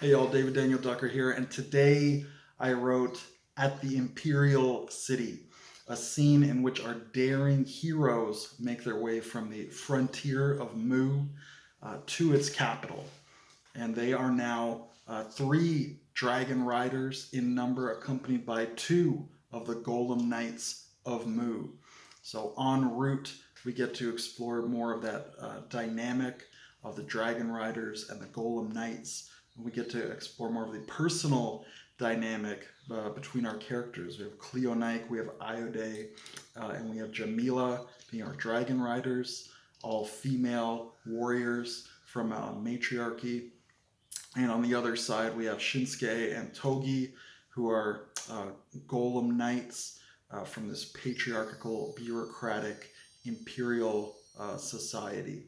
Hey y'all, David Daniel Ducker here, and today I wrote At the Imperial City, a scene in which our daring heroes make their way from the frontier of Mu to its capital. And they are now three dragon riders in number, accompanied by two of the Golem Knights of Mu. So en route, we get to explore more of that dynamic of the dragon riders and the Golem Knights. We get to explore more of the personal dynamic between our characters. We have Cleonike, we have Iode, and we have Jamila being our dragon riders, all female warriors from matriarchy. And on the other side, we have Shinsuke and Togi, who are golem knights from this patriarchal, bureaucratic, imperial society.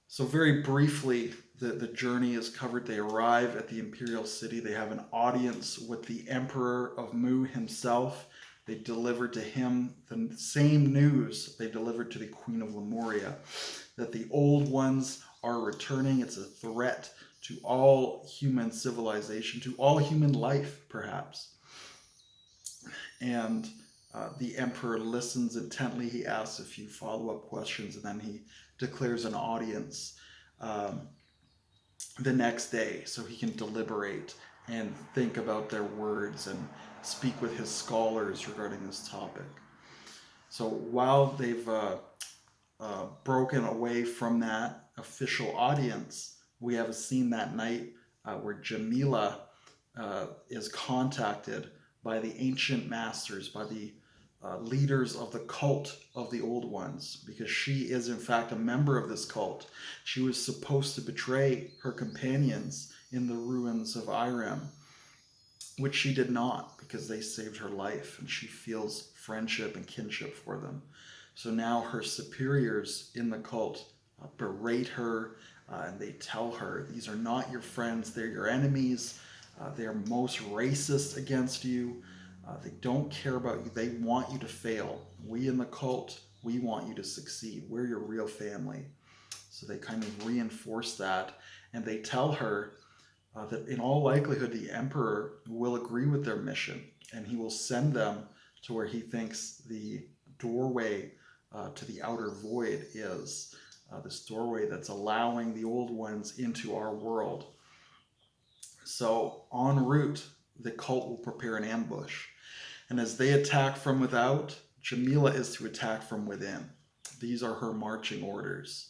So very briefly, the journey is covered. They arrive at the Imperial City. They have an audience with the Emperor of Mu himself. They deliver to him the same news they delivered to the Queen of Lemuria, that the old ones are returning. It's a threat to all human civilization, to all human life, perhaps. And the Emperor listens intently. He asks a few follow-up questions, and then he declares an audience the next day so he can deliberate and think about their words and speak with his scholars regarding this topic. So while they've broken away from that official audience, we have a scene that night where Jamila is contacted by the ancient masters, by the leaders of the cult of the old ones, because she is in fact a member of this cult. She was supposed to betray her companions in the ruins of Irem, which she did not because they saved her life, and she feels friendship and kinship for them. So now her superiors in the cult berate her and they tell her, these are not your friends, they're your enemies. They're most racist against you. They don't care about you. They want you to fail. We in the cult, we want you to succeed. We're your real family. So they kind of reinforce that, and they tell her that in all likelihood the Emperor will agree with their mission, and he will send them to where he thinks the doorway to the outer void is. This doorway that's allowing the old ones into our world. So en route, the cult will prepare an ambush. And as they attack from without, Jamila is to attack from within. These are her marching orders.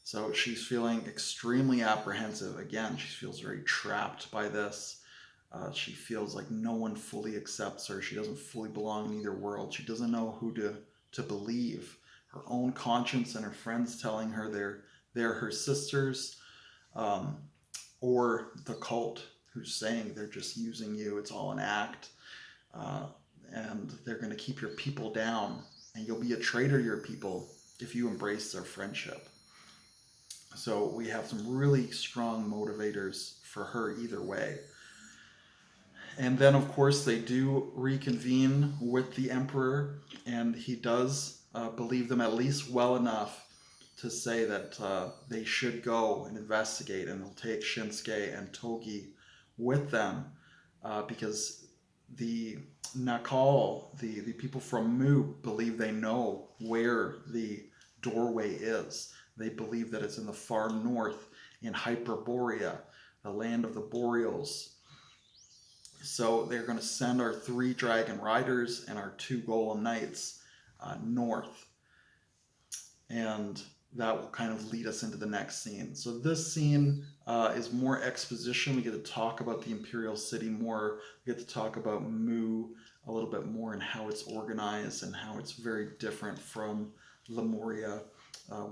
So she's feeling extremely apprehensive. Again, she feels very trapped by this. She feels like no one fully accepts her. She doesn't fully belong in either world. She doesn't know who to believe. Her own conscience and her friends telling her they're her sisters, or the cult who's saying they're just using you. It's all an act, uh, and they're going to keep your people down, and you'll be a traitor to your people if you embrace their friendship. So we have some really strong motivators for her either way. And then, of course, they do reconvene with the Emperor, and he does believe them at least well enough to say that they should go and investigate, and they'll take Shinsuke and Togi with them because the Nakal, the people from Mu, believe they know where the doorway is. They believe that it's in the far north in Hyperborea, the land of the Boreals. So they're going to send our three dragon riders and our two golem knights north. And that will kind of lead us into the next scene. So this scene is more exposition. We get to talk about the Imperial City more. We get to talk about Mu a little bit more and how it's organized and how it's very different from Lemuria,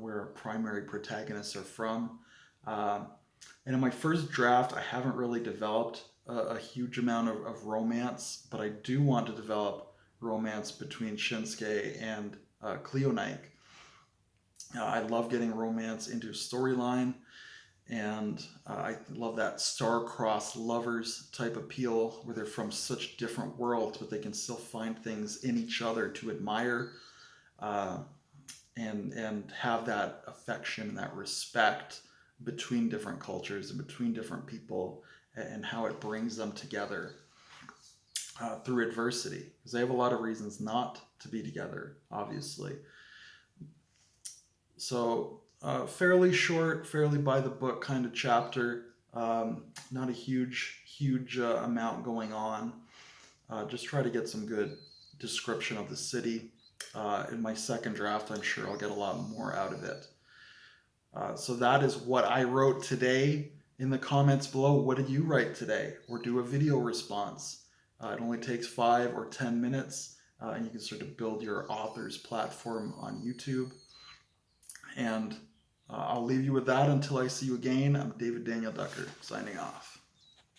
where our primary protagonists are from. And in my first draft, I haven't really developed a huge amount of romance, but I do want to develop romance between Shinsuke and Cleonike. I love getting romance into a storyline, and I love that star-crossed lovers type appeal where they're from such different worlds, but they can still find things in each other to admire, and have that affection and that respect between different cultures and between different people, and how it brings them together through adversity, because they have a lot of reasons not to be together, obviously. So fairly short, fairly by the book kind of chapter. Not a huge amount going on. Just try to get some good description of the city. In my second draft, I'm sure I'll get a lot more out of it. So that is what I wrote today. In the comments below, what did you write today? Or do a video response. It only takes 5 or 10 minutes, and you can start to build your author's platform on YouTube. And I'll leave you with that until I see you again. I'm David Daniel Ducker, signing off.